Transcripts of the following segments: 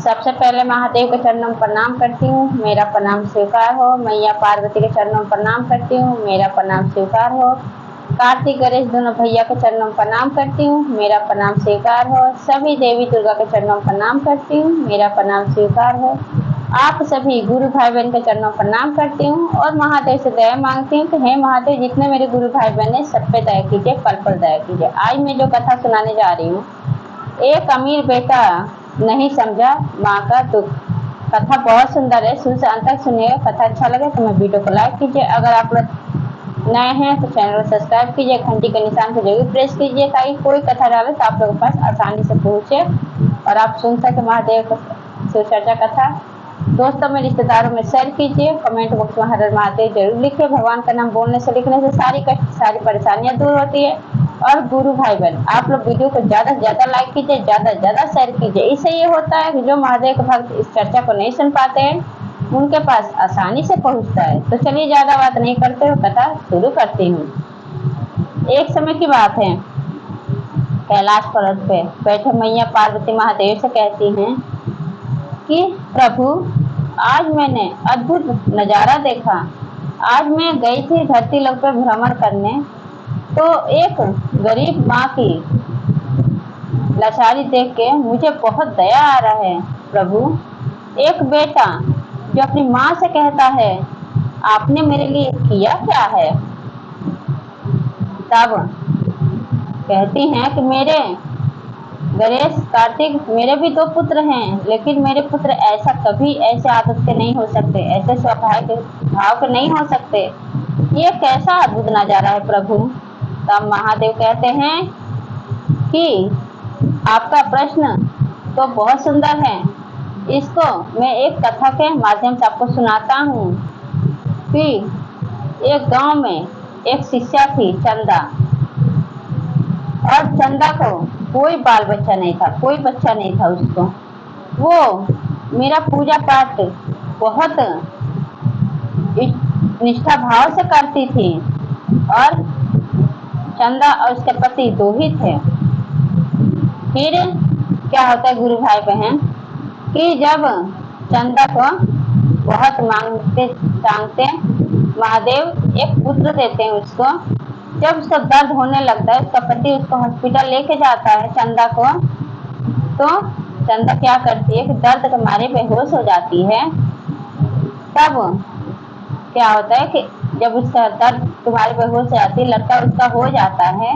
सबसे पहले महादेव के चरणों में प्रणाम करती हूँ, मेरा प्रणाम स्वीकार हो। मैया पार्वती के चरणों में प्रणाम करती हूँ, मेरा प्रणाम स्वीकार हो। कार्तिक गणेश दोनों भैया के चरणों में प्रणाम करती हूँ, मेरा प्रणाम स्वीकार हो। सभी देवी दुर्गा के चरणों में प्रणाम करती हूँ, मेरा प्रणाम स्वीकार हो। आप सभी गुरु भाई बहन के चरणों में प्रणाम करती हूँ और महादेव से दया मांगती हूँ कि हे महादेव, जितने मेरे गुरु भाई बहन है सब पे दया कीजिए, पल पल दया कीजिए। आज मैं जो कथा सुनाने जा रही हूँ, एक अमीर बेटा नहीं समझा माँ का दुख। कथा बहुत सुंदर है, शुरू से अंत तक सुनिएगा। कथा अच्छा लगे तो मैं वीडियो को लाइक कीजिए। अगर आप लोग नए हैं तो चैनल को सब्सक्राइब कीजिए, घंटी के निशान को जरूर प्रेस कीजिए ताकि कोई कथा डाले तो आप लोगों के पास आसानी से पहुंचे और आप सुन सके महादेव शिव चर्चा कथा। दोस्तों में, रिश्तेदारों में शेयर कीजिए। कमेंट बॉक्स में हर हर महादेव जरूर लिखिए। भगवान का नाम बोलने से, लिखने से सारी कष्ट, सारी परेशानियां दूर होती है। और गुरु भाई बहन, आप लोग वीडियो को ज्यादा से ज्यादा लाइक कीजिए, ज्यादा से ज्यादा शेयर कीजिए। इससे ये होता है कि जो महादेव के भक्त इस चर्चा को नहीं सुन पाते हैं उनके पास आसानी से पहुंचता है। तो चलिए ज्यादा बात नहीं करते हुए कथा शुरू करती हूँ। एक समय की बात है, कैलाश पर्वत पे बैठे मैया पार्वती महादेव से कहती हैं कि प्रभु, आज मैंने अद्भुत नजारा देखा। आज मैं गई थी धरती लोक पर भ्रमण करने, तो एक गरीब माँ की लाचारी देख के मुझे बहुत दया आ रहा है। प्रभु, एक बेटा जो अपनी माँ से कहता है आपने मेरे लिए किया क्या है। तब कहती हैं कि मेरे गणेश, कार्तिक, मेरे भी 2 पुत्र हैं, लेकिन मेरे पुत्र ऐसा कभी ऐसे आदत के नहीं हो सकते, ऐसे स्वभाव के भाव के नहीं हो सकते। ये कैसा अद्भुत नजारा है प्रभु। तब महादेव कहते हैं कि आपका प्रश्न तो बहुत सुंदर है, इसको मैं एक कथा के माध्यम से आपको सुनाता हूँ। कि एक गांव में एक शिष्या थी चंदा, और चंदा को कोई बाल बच्चा नहीं था, कोई बच्चा नहीं था उसको। वो मेरा पूजा पाठ बहुत निष्ठा भाव से करती थी, और चंदा और उसके पति 2 ही थे। फिर क्या होता है गुरु भाई बहन, कि जब चंदा को बहुत मांगते टांगते महादेव एक पुत्र देते हैं उसको। जब उसका दर्द होने लगता है, उसका पति उसको हॉस्पिटल लेके जाता है चंदा को, तो चंदा क्या करती है कि दर्द के मारे बेहोश हो जाती है। तब क्या होता है कि जब उसका दर्द तुम्हारे बेहोश हो जाती है, लड़का उसका हो जाता है,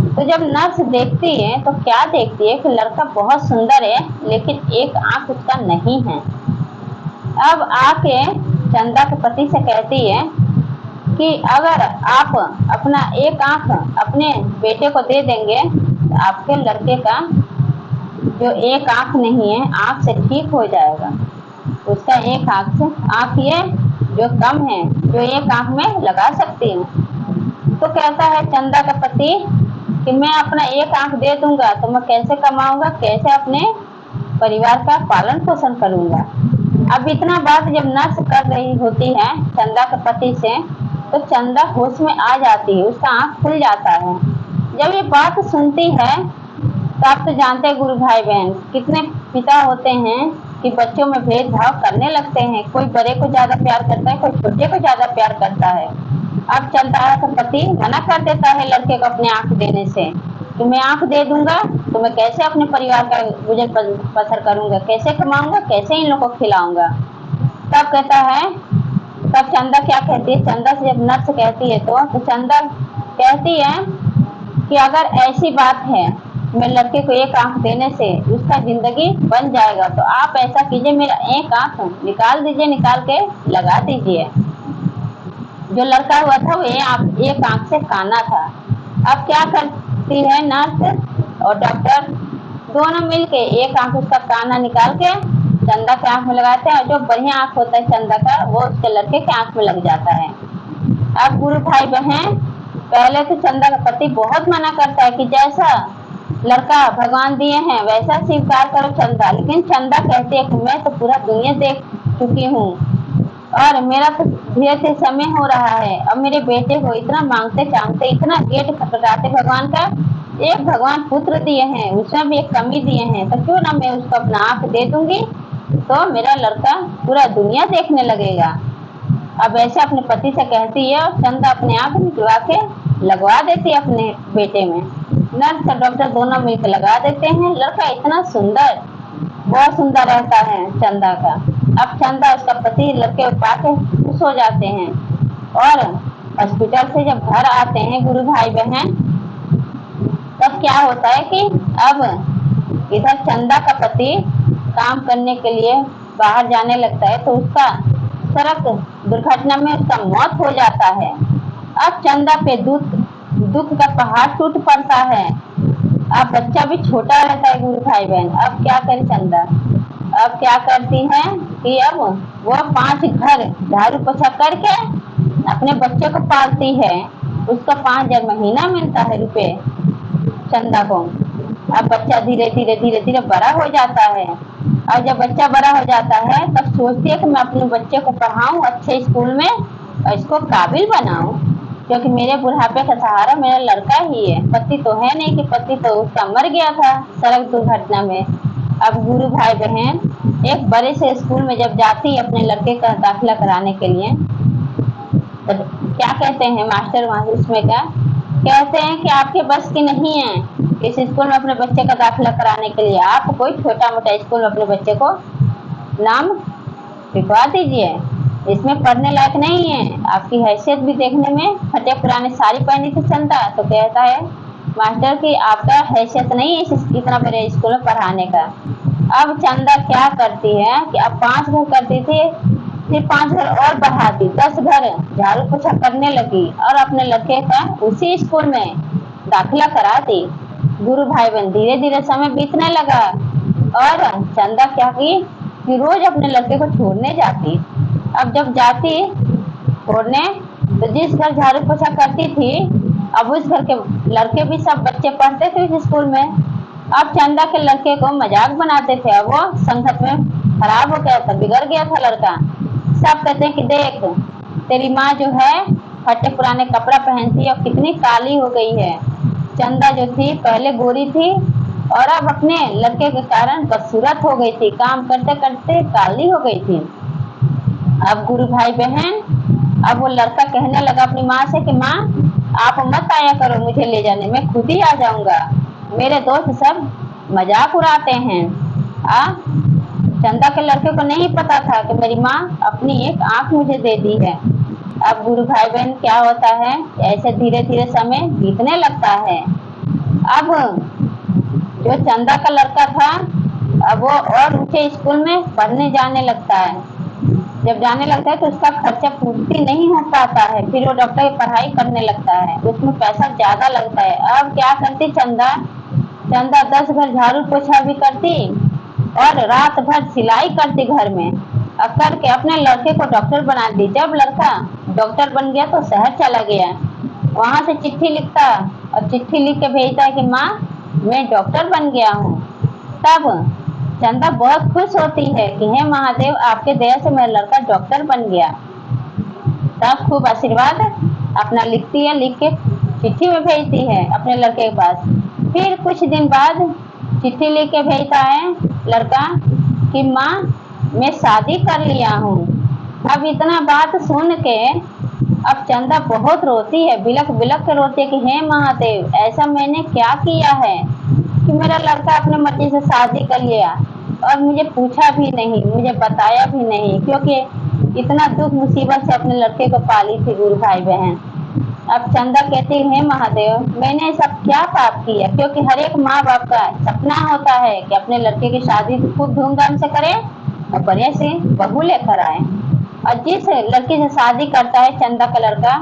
तो जब नर्स देखती है तो क्या देखती है कि लड़का बहुत सुंदर है, लेकिन एक आंख उसका नहीं है। अब आके चंदा के पति से कहती है कि अगर आप अपना एक आंख अपने बेटे को दे देंगे तो आपके लड़के का जो एक आंख नहीं है, आंख से ठीक हो जाएगा। उसका एक आंख से, आंख ये जो कम है, जो एक आंख में लगा सकती हूँ। तो कहता है चंदा का पति कि मैं अपना एक आंख दे दूंगा तो मैं कैसे कमाऊंगा, कैसे अपने परिवार का पालन पोषण करूंगा। अब इतना बात जब नर्स कर रही होती है चंदा के पति से, तो चंदा होश में आ जाती है, उसका आंख खुल जाता है। जब ये बात सुनती है तो आप तो जानते हैं गुरु भाई बहन, कितने पिता होते हैं कि बच्चों में भेदभाव करने लगते हैं। कोई बड़े को ज्यादा प्यार करता है, कोई छोटे को ज्यादा प्यार करता है। अब चंदा का पति मना कर देता है लड़के को अपने आंख देने से कि मैं आंख दे दूंगा तो मैं कैसे अपने परिवार का गुजर बसर करूंगा, कैसे कमाऊंगा, कैसे इन लोगों को खिलाऊंगा। तब कहता है, तब चंदा क्या कहती है, चंदा से जब नर्स कहती है तो चंदा कहती है कि अगर ऐसी बात है, मैं लड़के को एक आंख देने से उसका जिंदगी बन जाएगा, तो आप ऐसा कीजिए, मेरा एक आंख निकाल दीजिए, निकाल के लगा दीजिए। जो लड़का हुआ था वो एक आंख से काना था। अब क्या करती है नर्स और डॉक्टर, दोनों मिलके एक आंख उसका काना निकाल के चंदा के आंख में लगाते हैं, और जो बढ़िया आंख होता है चंदा का वो उसके लड़के के आंख में लग जाता है। अब गुरु भाई बहन, पहले तो चंदा का पति बहुत मना करता है कि जैसा लड़का भगवान दिए हैं वैसा स्वीकार करो चंदा, लेकिन चंदा कहती है कि मैं तो पूरा दुनिया देख चुकी हूँ और मेरा तो धीरे धीरे समय हो रहा है, और मेरे बेटे को इतना मांगते चाहते, इतना गेट खटखटाते भगवान का एक भगवान पुत्र दिए हैं, उसमें भी एक कमी दिए हैं, तो क्यों ना मैं उसको अपना आंख दे दूंगी, तो मेरा लड़का पूरा दुनिया देखने लगेगा। अब ऐसे अपने पति से कहती है और चंदा अपने आंख निकलवा के लगवा देती है अपने बेटे में। नर्स और डॉक्टर दोनों मिलकर लगा देते हैं। लड़का इतना सुंदर, बहुत सुंदर रहता है चंदा का। अब चंदा उसका पति लड़के को पाके खुश हो जाते हैं और हॉस्पिटल से जब घर आते हैं गुरु भाई बहन, तब क्या होता है कि अब इधर चंदा का पति काम करने के लिए बाहर जाने लगता है, तो उसका सड़क दुर्घटना में उसका मौत हो जाता है। अब चंदा पे दुख का पहाड़ टूट पड़ता है। अब बच्चा भी छोटा रहता है गुरु भाई बहन। अब क्या करे चंदा, अब क्या करती है कि अब वो 5 घर झाड़ू पोछा करके अपने बच्चे को पालती है। उसको 5,000 महीना मिलता है रुपए चंदा को। अब बच्चा धीरे धीरे धीरे धीरे बड़ा हो जाता है, और जब बच्चा बड़ा हो जाता है तब सोचती है कि मैं अपने बच्चे को पढ़ाऊं अच्छे स्कूल में और इसको काबिल बनाऊं, क्योंकि मेरे बुढ़ापे का सहारा मेरा लड़का ही है। पति तो है नहीं, कि पति तो उसका मर गया था सड़क दुर्घटना में। अब गुरु भाई बहन एक बड़े से स्कूल में जब जाती है अपने लड़के का दाखिला कराने के लिए, तो क्या कहते हैं मास्टर वहां उसमें क्या कहते हैं कि आपके बस की नहीं है इस स्कूल में अपने बच्चे का दाखिला कराने के लिए। आप कोई छोटा मोटा स्कूल में अपने बच्चे को नाम लिखवा दीजिए, इसमें पढ़ने लायक नहीं है। आपकी हैसियत भी देखने में, फटे पुराने साड़ी पहनी थी चंदा, तो कहता है मास्टर की आपका हैसियत नहीं है इस इतना बड़े स्कूल में पढ़ाने का। अब चंदा क्या करती है कि अब 5 घर करती थी, फिर 5 घर और बढ़ाती, 10 घर झाड़ू पोछा करने लगी और अपने लड़के का उसी स्कूल में दाखिला करा दी। गुरु भाई बहन धीरे धीरे समय बीतने लगा और चंदा क्या की कि रोज अपने लड़के को छोड़ने जाती। अब जब जाती छोड़ने, तो जिस घर झाड़ू पोछा करती थी, अब उस घर के लड़के भी सब बच्चे पढ़ते थे उस स्कूल में। अब चंदा के लड़के को मजाक बनाते थे, अब वो संगत में खराब हो गया था, बिगड़ गया था लड़का। सब कहते हैं कि देख तेरी माँ जो है फटे पुराने कपड़ा पहनती है और कितनी काली हो गई है। चंदा जो थी पहले गोरी थी और अब अपने लड़के के कारण बदसूरत हो गई थी, काम करते करते काली हो गई थी। अब गुरु भाई बहन, अब वो लड़का कहने लगा अपनी माँ से कि माँ आप मत आया करो मुझे ले जाने, मैं खुद ही आ जाऊंगा, मेरे दोस्त सब मजाक उड़ाते हैं। चंदा के लड़के को नहीं पता था कि मेरी माँ अपनी एक आंख मुझे दे दी है। अब गुरु भाई बहन क्या होता है, ऐसे धीरे धीरे समय बीतने लगता है। अब जो चंदा का लड़का था, अब वो और ऊंचे स्कूल में पढ़ने जाने लगता है। जब जाने लगता है तो उसका खर्चा पूर्ति नहीं हो पाता है, फिर वो डॉक्टर की पढ़ाई करने लगता है, उसमें पैसा ज्यादा लगता है। अब क्या करती चंदा 10 घर झाड़ू पोछा भी करती और रात भर सिलाई करती घर में, और करके अपने लड़के को डॉक्टर बना दी। जब लड़का डॉक्टर बन गया तो शहर चला गया, वहां से चिट्ठी लिखता और चिट्ठी लिख के भेजता है कि माँ मैं डॉक्टर बन गया हूँ। तब चंदा बहुत खुश होती है कि हे महादेव आपके दया से मेरा लड़का डॉक्टर बन गया। तब खूब आशीर्वाद अपना लिखती है, लिख के चिट्ठी में भेजती है अपने लड़के के पास। फिर कुछ दिन बाद चिट्ठी लिख के भेजता है लड़का कि माँ मैं शादी कर लिया हूँ। अब इतना बात सुन के अब चंदा बहुत रोती है, बिलक बिलक के रोती है कि हे महादेव ऐसा मैंने क्या किया है कि मेरा लड़का अपने मर्जी से शादी कर लिया और मुझे पूछा भी नहीं, मुझे बताया भी नहीं, क्योंकि इतना दुख मुसीबत से अपने लड़के को पाली थी गुरु भाई बहन। अब चंदा कहती है महादेव मैंने सब क्या पाप किया, क्योंकि हर एक माँ बाप का सपना होता है कि अपने लड़के की शादी खूब धूमधाम से करे और बढ़िया से बहू लेकर आए। और जिस लड़की से शादी करता है चंदा का लड़का,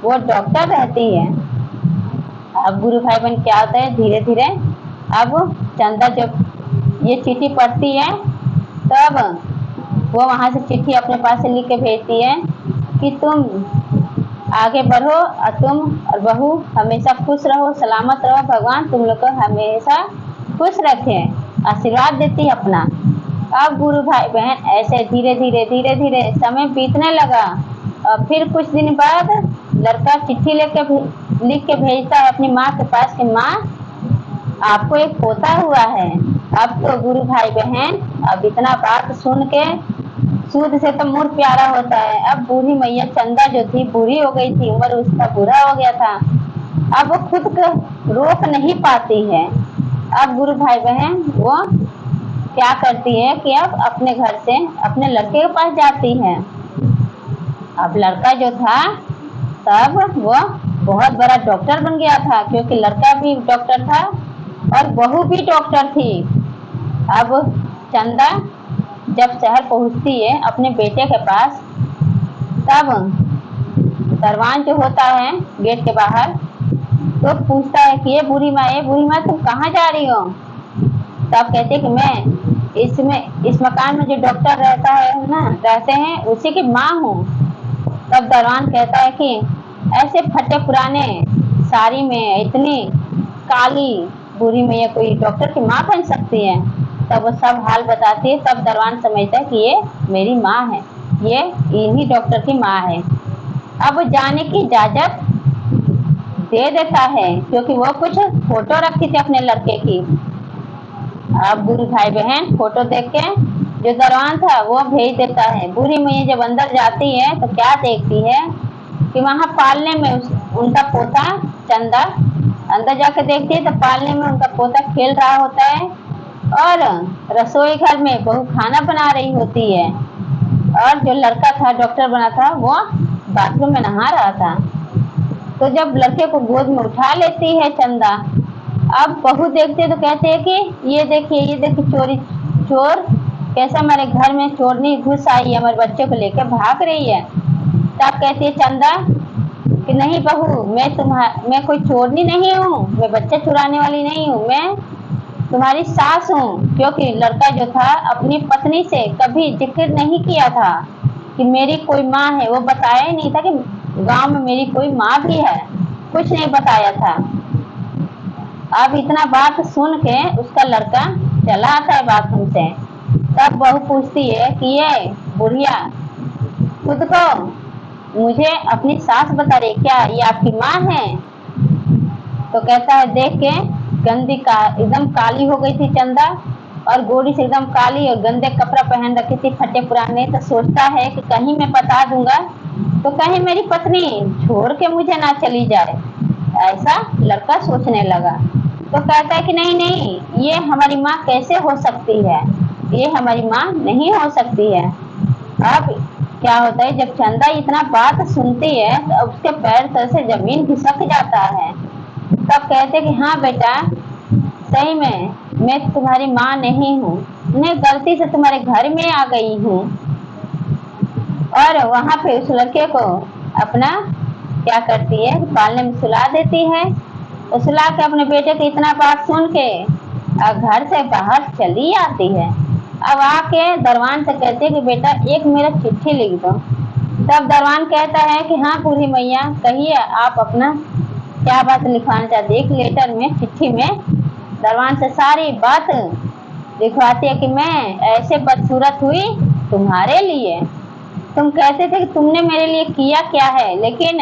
वो डॉक्टर रहती है। अब गुरु भाई बहन क्या होता है धीरे धीरे, अब चंदा जब ये चिट्ठी पढ़ती है तब वो वहां से चिट्ठी अपने पास से लिख के भेजती है कि तुम आगे बढ़ो और तुम और बहू हमेशा खुश रहो, सलामत रहो, भगवान तुम लोग को हमेशा खुश रखे, आशीर्वाद देती है अपना। अब गुरु भाई बहन ऐसे धीरे धीरे धीरे धीरे समय बीतने लगा और फिर कुछ दिन बाद लड़का चिट्ठी लिख के भेजता है अपनी माँ के पास कि माँ आपको एक पोता हुआ है। अब तो गुरु भाई बहन, अब इतना बात सुन के सूद से तो मुड़ प्यारा होता है। अब बूढ़ी मैया चंदा जो थी बूढ़ी हो गई थी, उम्र उसका बूढ़ा हो गया था। अब वो खुद को रोक नहीं पाती है। अब गुरु भाई बहन वो क्या करती है कि अब अपने घर से अपने लड़के के पास जाती है। अब लड़का जो था तब वो बहुत बड़ा डॉक्टर बन गया था, क्योंकि लड़का भी डॉक्टर था और बहू भी डॉक्टर थी। अब चंदा जब शहर पहुंचती है अपने बेटे के पास, तब दरवान जो होता है गेट के बाहर तो पूछता है कि ये बूढ़ी माँ तुम कहाँ जा रही हो। तब कहते कि मैं इस मकान में जो डॉक्टर रहते हैं उसी की माँ हूँ। तब दरवान कहता है कि ऐसे फटे पुराने साड़ी में इतनी काली बूढ़ी मैया कोई डॉक्टर की माँ बन सकती है। तब वो सब हाल बताती है। तब दरवान समझता है कि ये मेरी माँ है, ये इन्हीं डॉक्टर की माँ है। अब वो जाने की इजाजत दे देता है, क्योंकि वो कुछ फोटो रखी थी अपने लड़के की। अब गुरु भाई बहन फोटो देख के जो दरवान था वो भेज देता है। बूढ़ी मैया जब अंदर जाती है तो क्या देखती है कि वहां पालने में उनका पोता चंदा, अंदर जाकर देखती है तो पालने में उनका पोता खेल रहा होता है और रसोई घर में बहू खाना बना रही होती है, और जो लड़का था डॉक्टर बना था वो बाथरूम में नहा रहा था। तो जब लड़के को गोद में उठा लेती है चंदा, अब बहू देखते तो कहते हैं कि ये देखिए चोर कैसा हमारे घर में चोरनी घुस आई है, हमारे बच्चे को लेकर भाग रही है। तब कहती है चंदा कि नहीं बहू, मैं कोई चोरनी नहीं हूँ, मैं बच्चा चुराने वाली नहीं हूँ, मैं तुम्हारी सास हूँ। क्योंकि लड़का जो था अपनी पत्नी से कभी जिक्र नहीं किया था कि मेरी कोई माँ है, वो बताया ही नहीं था कि गांव में मेरी कोई माँ भी है, कुछ नहीं बताया था। अब इतना बात सुन के उसका लड़का चला आता है बाथरूम से। तब बहू पूछती है कि ये बुढ़िया खुद को मुझे अपनी सास बता रही, क्या ये आपकी माँ है। तो कहता है देख के गंदी का एकदम काली हो गई थी चंदा, और गोरी से एकदम काली और गंदे कपड़ा पहन रखी थी फटे पुराने। तो सोचता है कि कहीं मैं बता दूंगा तो कहीं मेरी पत्नी छोड़ के मुझे ना चली जाए, ऐसा लड़का सोचने लगा। तो कहता है कि नहीं, ये हमारी माँ कैसे हो सकती है, ये हमारी माँ नहीं हो सकती है। अब क्या होता है जब चंदा इतना बात सुनती है तो उसके पैर तल से जमीन खिसक जाता है। तब कहते कि हाँ बेटा, सही में मैं तुम्हारी माँ नहीं हूँ, मैं गलती से तुम्हारे घर में आ गई हूँ। और वहां पे उस लड़के को अपना क्या करती है पालने में सुला देती है। तो सुला के अपने बेटे की इतना बात सुन के घर से बाहर चली आती है। अब आके दरवान से कहती है कि बेटा एक मेरा चिट्ठी लिख दो। तब दरवान कहता है कि हाँ बूढ़ी मैया कहिए, आप अपना क्या बात लिखवाना चाहते। एक लेटर में चिट्ठी में दरवान से सारी बात लिखवाती है कि मैं ऐसे बदसूरत हुई तुम्हारे लिए, तुम कहते थे कि तुमने मेरे लिए किया क्या है, लेकिन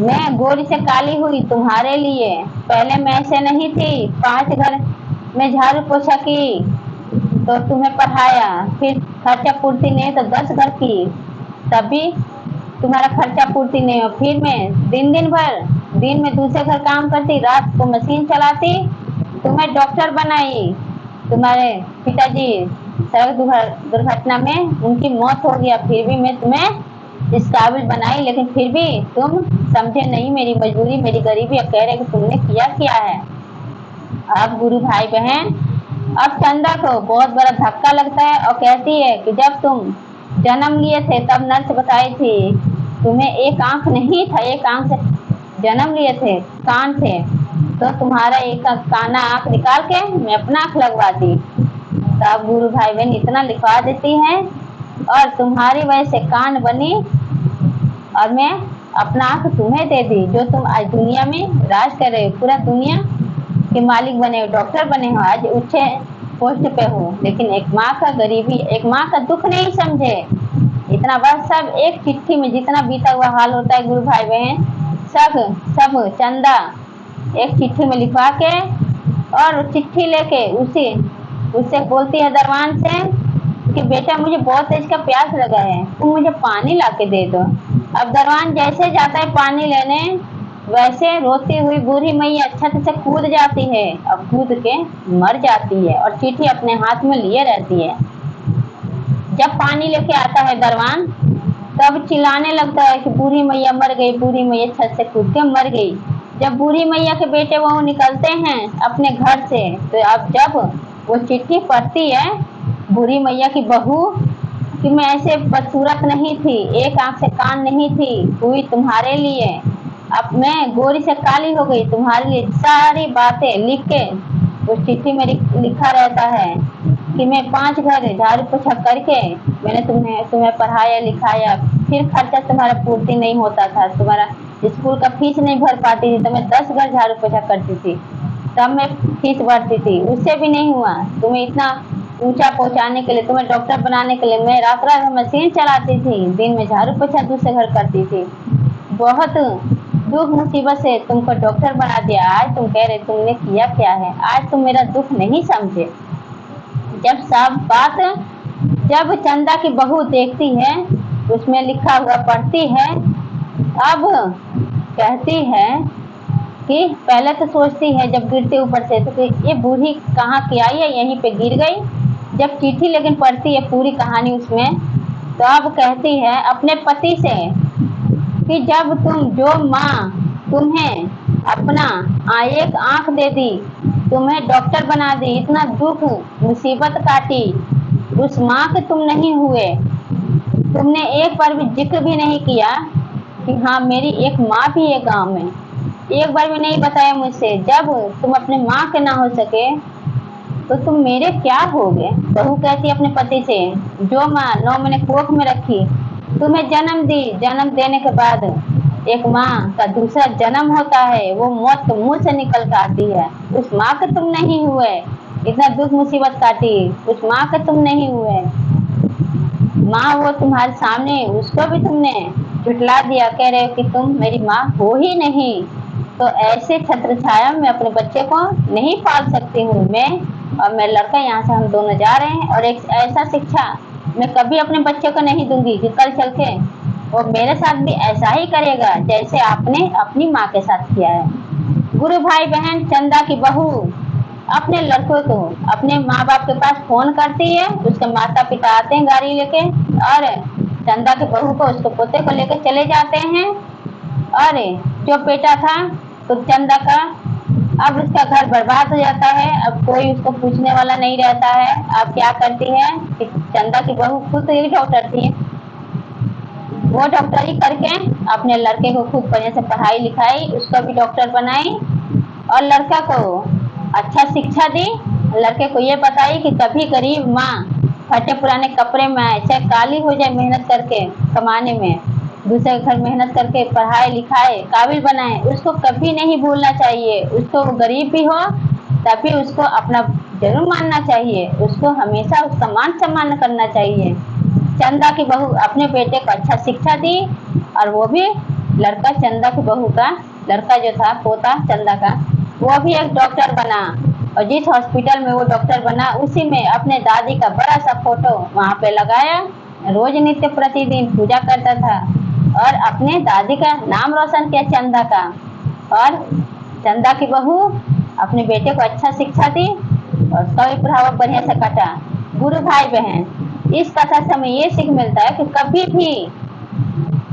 मैं गोरी से काली हुई तुम्हारे लिए। पहले मैं ऐसे नहीं थी, 5 घर में झाड़ू पोछा की तो तुम्हें पढ़ाया, फिर खर्चा पूर्ति नहीं तो 10 घर की, तभी तुम्हारा खर्चा पूर्ति नहीं हो। फिर मैं दिन में दूसरे घर काम करती, रात को मशीन चलाती, तुम्हें डॉक्टर बनाई। तुम्हारे पिताजी सड़क दुर्घटना में उनकी मौत हो गया, फिर भी मैं तुम्हें इस काबिल बनाई, लेकिन फिर भी तुम समझे नहीं मेरी मजबूरी, मेरी गरीबी, और कह रहे कि तुमने किया है। अब गुरु भाई बहन, अब चंदा को बहुत बड़ा धक्का लगता है और कहती है कि जब तुम जन्म लिए थे तब नर्स बताई थी तुम्हें एक आंख नहीं था, एक आंख से जन्म लिए थे, कान थे, तो तुम्हारा एक काना आंख निकाल के मैं अपना आंख लगवा दी। तब गुरु भाई बहन इतना लिखवा देती हैं और तुम्हारी वजह से कान बनी और मैं अपना आंख तुम्हें दे दी, जो तुम आज दुनिया में राज कर रहे हो, पूरा दुनिया के मालिक बने हो, डॉक्टर बने हो, आज ऊंचे पोस्ट पे हो, लेकिन एक माँ का गरीबी, एक माँ का दुख नहीं समझे। इतना बस सब एक चिट्ठी में जितना बीता हुआ हाल होता है गुरु भाई बहन, सब चंदा एक चिट्ठी में लिखवा के और चिट्ठी लेके उससे बोलती है दरवान से कि बेटा मुझे बहुत तेज का प्यास लगा है, तुम मुझे पानी ला के दे दो। अब दरवान जैसे जाता है पानी लेने, वैसे रोती हुई बूढ़ी मैया छत से कूद जाती है और कूद के मर जाती है और चिट्ठी अपने हाथ में लिए रहती है। जब पानी लेके आता है दरवान, तब चिल्लाने लगता है कि बूढ़ी मैया मर गई, बूढ़ी मैया छत से कूद के मर गई। जब बूढ़ी मैया के बेटे वह निकलते हैं अपने घर से, तो अब जब वो चिट्ठी पढ़ती है बूढ़ी मैया की बहू कि मैं ऐसे बदसूरत नहीं थी, एक आंख से कान नहीं थी, हुई तुम्हारे लिए, अब मैं गोरी से काली हो गई तुम्हारे लिए, सारी बातें लिख के उस चिट्ठी में लिखा रहता है कि मैं 5 घर झाड़ू पोछा करके मैंने तुम्हें पढ़ाया लिखाया, फिर खर्चा तुम्हारा पूर्ति नहीं होता था, तुम्हारा स्कूल का फीस नहीं भर पाती थी तो मैं 10 घर झाड़ू पोछा करती थी, तब मैं फीस भरती थी, उससे भी नहीं हुआ, तुम्हें इतना ऊंचा पहुंचाने के लिए, तुम्हें डॉक्टर बनाने के लिए मैं रात रात मशीन चलाती थी, दिन में झाड़ू पोछा दूसरे घर करती थी, बहुत दुख मुसीबत से तुमको डॉक्टर बना दिया, आज तुम कह रहे तुमने किया क्या है, आज तुम मेरा दुख नहीं समझे। जब सब बात जब चंदा की बहू देखती है, उसमें लिखा हुआ पढ़ती है, अब कहती है कि पहले तो सोचती है जब गिरते ऊपर से तो ये बूढ़ी कहाँ की आई है, यहीं पे गिर गई। जब चिट्ठी लेकिन पढ़ती है पूरी कहानी उसमें, तो अब कहती है अपने पति से कि जब जो माँ तुम्हें अपना एक आंख दे दी, तुम्हें डॉक्टर बना दी, इतना दुख मुसीबत काटी, उस माँ के तुम नहीं हुए, तुमने एक बार भी जिक्र भी नहीं किया कि हाँ मेरी एक माँ भी है गांव में, एक बार भी नहीं बताया मुझसे। जब तुम अपने माँ के ना हो सके तो तुम मेरे क्या होगे। बहू कहती अपने पति से, जो माँ 9 महीने कोख में रखी, तुम्हें जन्म दी, जन्म देने के बाद एक माँ का दूसरा जन्म होता है, वो मौत के मुंह से निकल कर आती है, उस माँ के तुम नहीं हुए, इतना दुख मुसीबत काटी, उस माँ के तुम नहीं हुए। माँ वो तुम्हारे सामने, उसको भी तुमने झुटला दिया, कह रहे हो कि तुम मेरी माँ हो ही नहीं। तो ऐसे छत्र छाया में अपने बच्चे को नहीं पाल सकती हूँ मैं और मैं लड़का, यहाँ से हम दोनों जा रहे हैं, और एक ऐसा शिक्षा मैं कभी अपने बच्चे को नहीं दूंगी कि कल चल के वो मेरे साथ भी ऐसा ही करेगा जैसे आपने अपनी माँ के साथ किया है। गुरु भाई बहन, चंदा की बहू अपने लड़कों को अपने माँ बाप के पास फोन करती है, उसके माता पिता आते हैं गाड़ी लेके और चंदा की बहू को उसके पोते को लेकर चले जाते हैं। और जो बेटा था तो चंदा का, अब उसका घर बर्बाद हो जाता है, अब कोई उसको पूछने वाला नहीं रहता है। अब क्या करती है कि चंदा की बहू खुद एक डॉक्टर थी, वो डॉक्टरी करके अपने लड़के को खूब बढ़िया से पढ़ाई लिखाई, उसको भी डॉक्टर बनाई और लड़का को अच्छा शिक्षा दी। लड़के को ये बताई कि कभी गरीब माँ फटे पुराने कपड़े में आए, चाहे काली हो जाए मेहनत करके कमाने में, दूसरे घर मेहनत करके पढ़ाए लिखाए काबिल बनाए, उसको कभी नहीं भूलना चाहिए। उसको गरीब भी हो तभी उसको अपना जरूर मानना चाहिए, उसको हमेशा उसका मान सम्मान करना चाहिए। चंदा की बहू अपने बेटे को अच्छा शिक्षा दी और वो भी लड़का, चंदा की बहू का लड़का जो था पोता चंदा का, वो भी एक डॉक्टर बना और जिस हॉस्पिटल में वो डॉक्टर बना उसी में अपने दादी का बड़ा सा फोटो वहाँ पे लगाया, रोज नित्य प्रतिदिन पूजा करता था और अपने दादी का नाम रोशन किया चंदा का। और चंदा की बहू अपने बेटे को अच्छा शिक्षा दी और उसका भी प्रभाव बढ़िया से काटा। गुरु भाई बहन, इस कथा से हमें ये सीख मिलता है कि कभी भी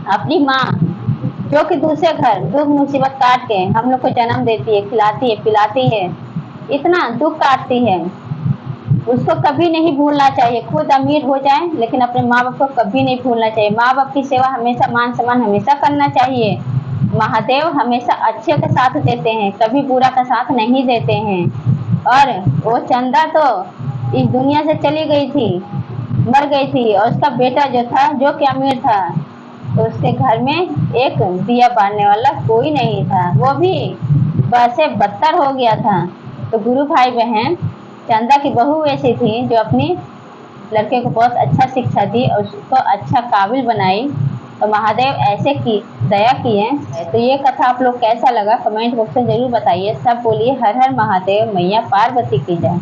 अपनी माँ जो कि दूसरे घर दुख मुसीबत काट के हम लोग को जन्म देती है, खिलाती है पिलाती है, इतना दुख काटती है, उसको कभी नहीं भूलना चाहिए। खुद अमीर हो जाए लेकिन अपने माँ बाप को कभी नहीं भूलना चाहिए। माँ बाप की सेवा हमेशा, मान सम्मान हमेशा करना चाहिए। महादेव हमेशा अच्छे का साथ देते हैं, कभी बुरा का साथ नहीं देते हैं। और वो चंदा तो इस दुनिया से चली गई थी, मर गई थी, और उसका बेटा जो था जो कि अमीर था, तो उसके घर में एक दिया बांधने वाला कोई नहीं था, वो भी वैसे बदतर हो गया था। तो गुरु भाई बहन, चंदा की बहू ऐसी थी जो अपनी लड़के को बहुत अच्छा शिक्षा दी और उसको अच्छा काबिल बनाई। तो महादेव ऐसे की दया किए। तो ये कथा आप लोग कैसा लगा कमेंट बॉक्स में जरूर बताइए। सब बोलिए हर हर महादेव, मैया पार्वती की जय।